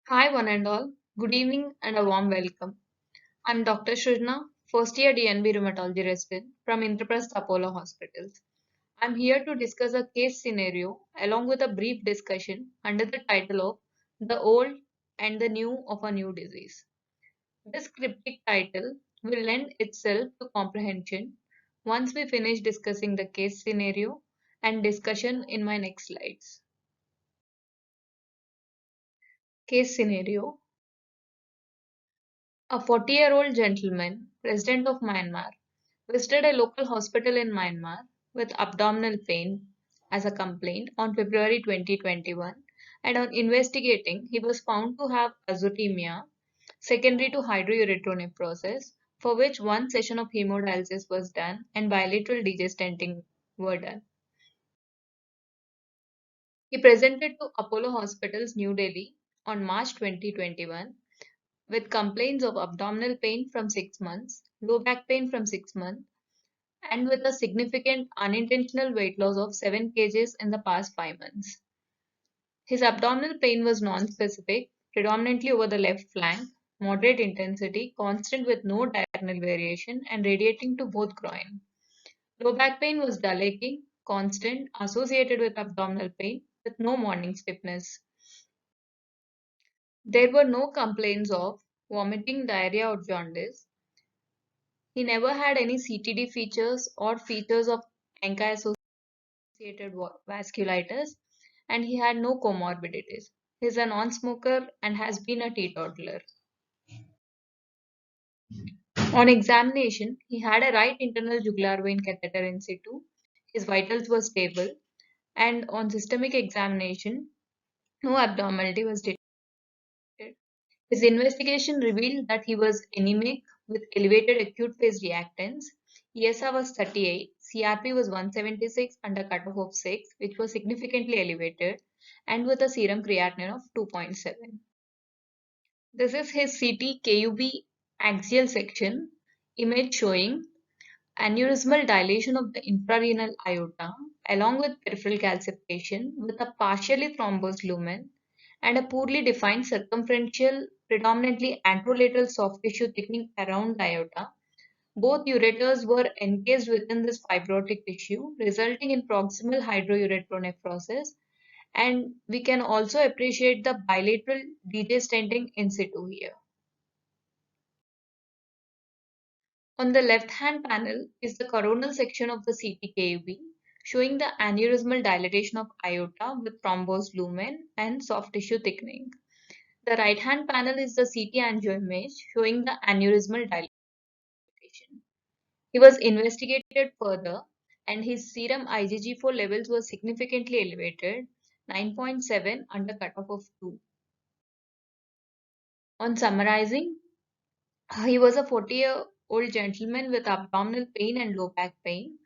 Hi, one and all. Good evening and a warm welcome. I'm Dr. Shrina, first year DNB rheumatology resident from Indraprastha Apollo Hospitals. I'm here to discuss a case scenario along with a brief discussion under the title of The Old and the New of a New Disease. This cryptic title will lend itself to comprehension once we finish discussing the case scenario and discussion in my next slides. Case scenario: a 40-year-old gentleman, resident of Myanmar, visited a local hospital in Myanmar with abdominal pain as a complaint on February 2021, and on investigating, he was found to have azotemia secondary to hydrouretronephrosis, for which one session of hemodialysis was done and bilateral degestenting were done. He presented to Apollo Hospitals, New Delhi on March 2021 with complaints of abdominal pain from 6 months, low back pain from 6 months, and with a significant unintentional weight loss of 7 kgs in the past 5 months. His abdominal pain was non-specific, predominantly over the left flank, moderate intensity, constant with no diurnal variation, and radiating to both groin. Low back pain was dull aching, constant, associated with abdominal pain, with no morning stiffness. There were no complaints of vomiting, diarrhea, or jaundice. He never had any CTD features or features of ANCA-associated vasculitis, and he had no comorbidities. He is a non-smoker and has been a teetotaler. On examination, he had a right internal jugular vein catheter in situ. His vitals were stable, and on systemic examination, no abnormality was detected. His investigation revealed that he was anemic with elevated acute phase reactants. ESR was 38, CRP was 176 under cutoff of 6, which was significantly elevated, and with a serum creatinine of 2.7. This is his CT KUB axial section image showing aneurysmal dilation of the infrarenal aorta along with peripheral calcification with a partially thrombosed lumen and a poorly defined circumferential, predominantly anterolateral soft tissue thickening around the aorta. Both ureters were encased within this fibrotic tissue, resulting in proximal hydrouretronephrosis, and we can also appreciate the bilateral DJ stenting in situ here. On the left-hand panel is the coronal section of the CTKUB, showing the aneurysmal dilatation of aorta with thrombosed lumen and soft tissue thickening. The right-hand panel is the CT angio image, showing the aneurysmal dilatation. He was investigated further, and his serum IgG4 levels were significantly elevated, 9.7 under cutoff of 2. On summarizing, he was a 40-year-old gentleman with abdominal pain and low back pain,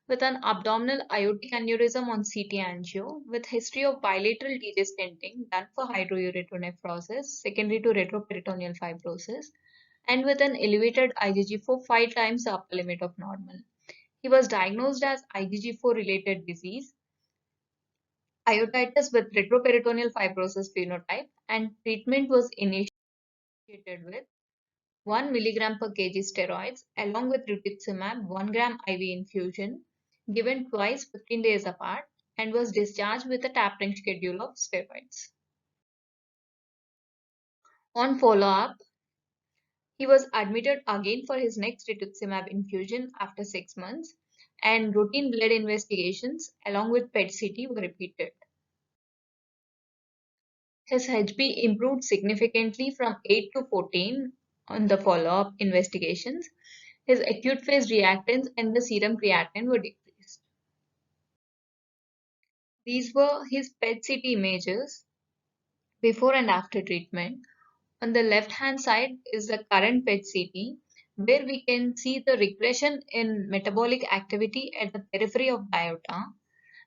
with an abdominal aortic aneurysm on CT angio, with history of bilateral DJ stenting done for hydrouretronephrosis secondary to retroperitoneal fibrosis, and with an elevated IgG4 5 times the upper limit of normal. He was diagnosed as IgG4 related disease, aortitis with retroperitoneal fibrosis phenotype, and treatment was initiated with 1 milligram per kg steroids along with rituximab 1 gram IV infusion given twice 15 days apart, and was discharged with a tapering schedule of steroids. On follow-up, he was admitted again for his next rituximab infusion after 6 months, and routine blood investigations along with PET-CT were repeated. His HB improved significantly from 8 to 14 on the follow-up investigations. His acute phase reactants and the serum creatinine were decreased. These were his PET-CT images before and after treatment. On the left-hand side is the current PET-CT, where we can see the regression in metabolic activity at the periphery of the aorta,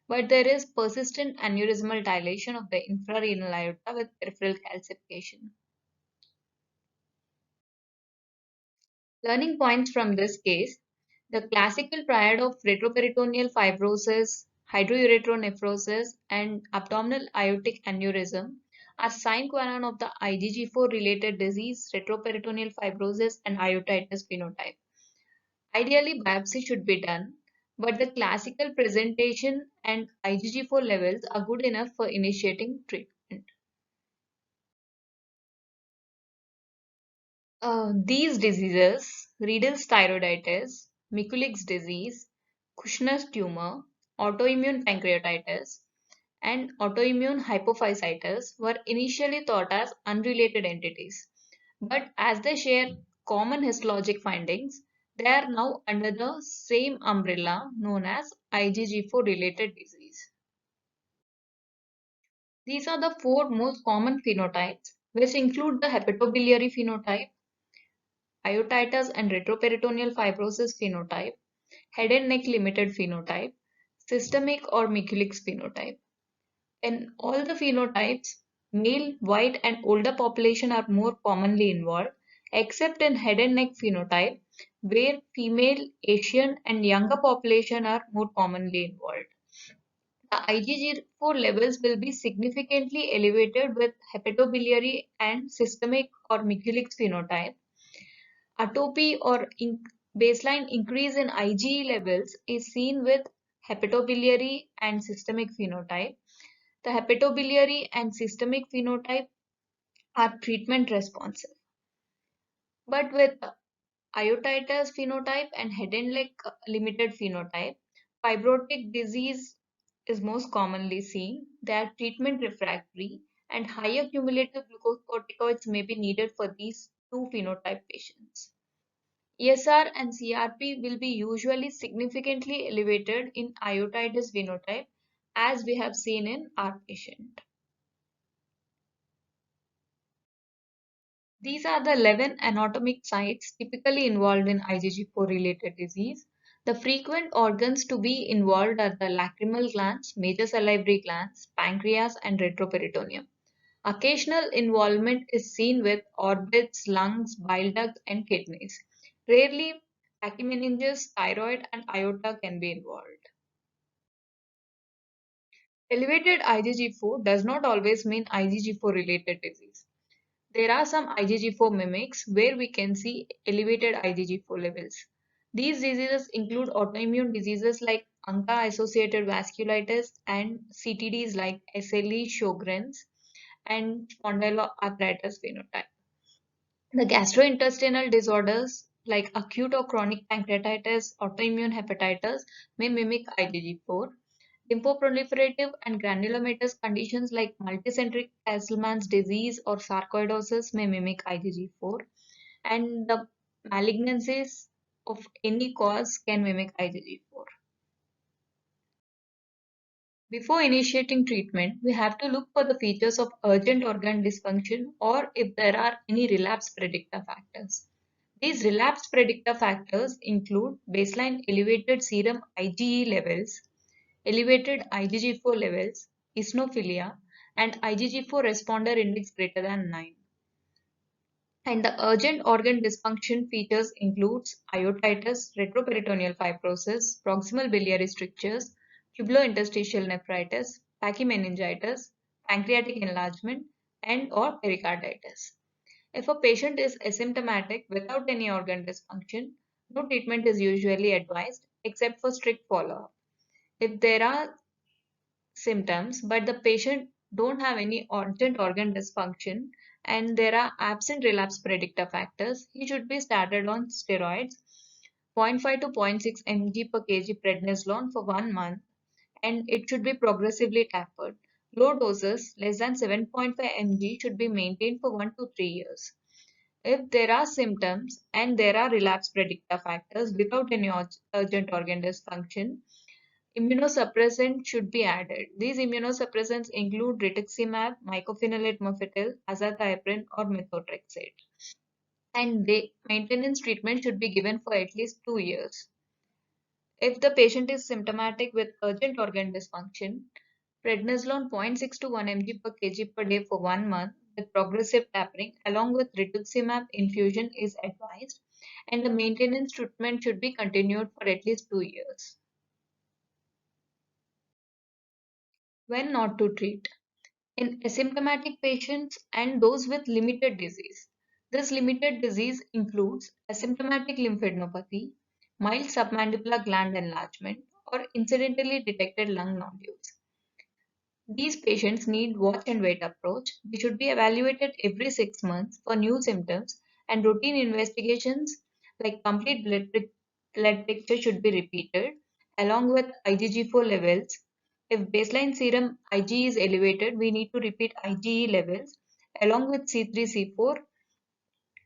but there is persistent aneurysmal dilation of the infrarenal aorta with peripheral calcification. Learning points from this case: the classical triad of retroperitoneal fibrosis, hydrouretronephrosis, and abdominal aortic aneurysm are sine qua non of the IgG4 related disease, retroperitoneal fibrosis, and iotitis phenotype. Ideally, biopsy should be done, but the classical presentation and IgG4 levels are good enough for initiating treatment. These diseases, Riedl's thyroiditis, Mikulic's disease, Kushner's tumor, autoimmune pancreatitis, and autoimmune hypophysitis were initially thought as unrelated entities. But as they share common histologic findings, they are now under the same umbrella known as IgG4 related disease. These are the four most common phenotypes, which include the hepatobiliary phenotype, iotitis and retroperitoneal fibrosis phenotype, head and neck limited phenotype, systemic or Mikulic's phenotype. In all the phenotypes, male, white, and older population are more commonly involved, except in head and neck phenotype, where female, Asian, and younger population are more commonly involved. The IgG4 levels will be significantly elevated with hepatobiliary and systemic or Mikulic's phenotype. Atopy or baseline increase in IgE levels is seen with hepatobiliary and systemic phenotype. The hepatobiliary and systemic phenotype are treatment responsive. But with iotitis phenotype and head and neck limited phenotype, fibrotic disease is most commonly seen. They are treatment refractory and higher cumulative glucocorticoids may be needed for these two phenotype patients. ESR and CRP will be usually significantly elevated in iotitis phenotype as we have seen in our patient. These are the 11 anatomic sites typically involved in IgG4 related disease. The frequent organs to be involved are the lacrimal glands, major salivary glands, pancreas, and retroperitoneum. Occasional involvement is seen with orbits, lungs, bile ducts, and kidneys. Rarely, pachymeninges, thyroid, and aorta can be involved. Elevated IgG4 does not always mean IgG4 related disease. There are some IgG4 mimics where we can see elevated IgG4 levels. These diseases include autoimmune diseases like ANCA-associated vasculitis and CTDs like SLE, Sjogren's, and spondyloarthritis phenotype. The gastrointestinal disorders like acute or chronic pancreatitis, autoimmune hepatitis may mimic IgG4. Lymphoproliferative and granulomatous conditions like multicentric Castleman's disease or sarcoidosis may mimic IgG4, and the malignancies of any cause can mimic IgG4. Before initiating treatment, we have to look for the features of urgent organ dysfunction or if there are any relapse predictor factors. These relapse predictor factors include baseline elevated serum IgE levels, elevated IgG4 levels, eosinophilia, and IgG4 responder index greater than 9. And the urgent organ dysfunction features includes iotitis, retroperitoneal fibrosis, proximal biliary strictures, tubulointerstitial nephritis, pachymeningitis, pancreatic enlargement, and or pericarditis. If a patient is asymptomatic without any organ dysfunction, no treatment is usually advised except for strict follow-up. If there are symptoms, but the patient don't have any urgent organ dysfunction and there are absent relapse predictor factors, he should be started on steroids, 0.5 to 0.6 mg per kg prednisolone for 1 month, and it should be progressively tapered. Low doses, less than 7.5 mg, should be maintained for 1 to 3 years. If there are symptoms and there are relapse predictor factors without any urgent organ dysfunction, immunosuppressant should be added. These immunosuppressants include rituximab, mycophenolate mofetil, azathioprine, or methotrexate. And the maintenance treatment should be given for at least 2 years. If the patient is symptomatic with urgent organ dysfunction, prednisolone 0.6 to 1 mg per kg per day for 1 month with progressive tapering along with rituximab infusion is advised, and the maintenance treatment should be continued for at least 2 years. When not to treat. in asymptomatic patients and those with limited disease. This limited disease includes asymptomatic lymphadenopathy, mild submandibular gland enlargement, or incidentally detected lung nodules. These patients need watch and wait approach. They should be evaluated every 6 months for new symptoms, and routine investigations like complete blood picture should be repeated along with IgG4 levels. If baseline serum Ig is elevated, we need to repeat IgE levels along with C3 C4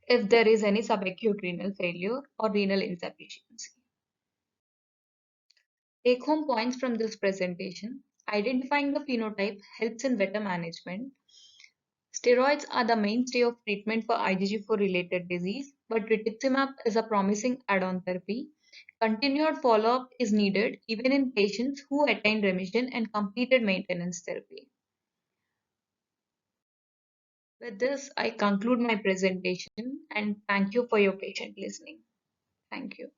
if there is any subacute renal failure or renal insufficiency. Take home points from this presentation. Identifying the phenotype helps in better management. Steroids are the mainstay of treatment for IgG4 related disease, but rituximab is a promising add-on therapy. Continued follow-up is needed even in patients who attained remission and completed maintenance therapy. With this, I conclude my presentation and thank you for your patient listening. Thank you.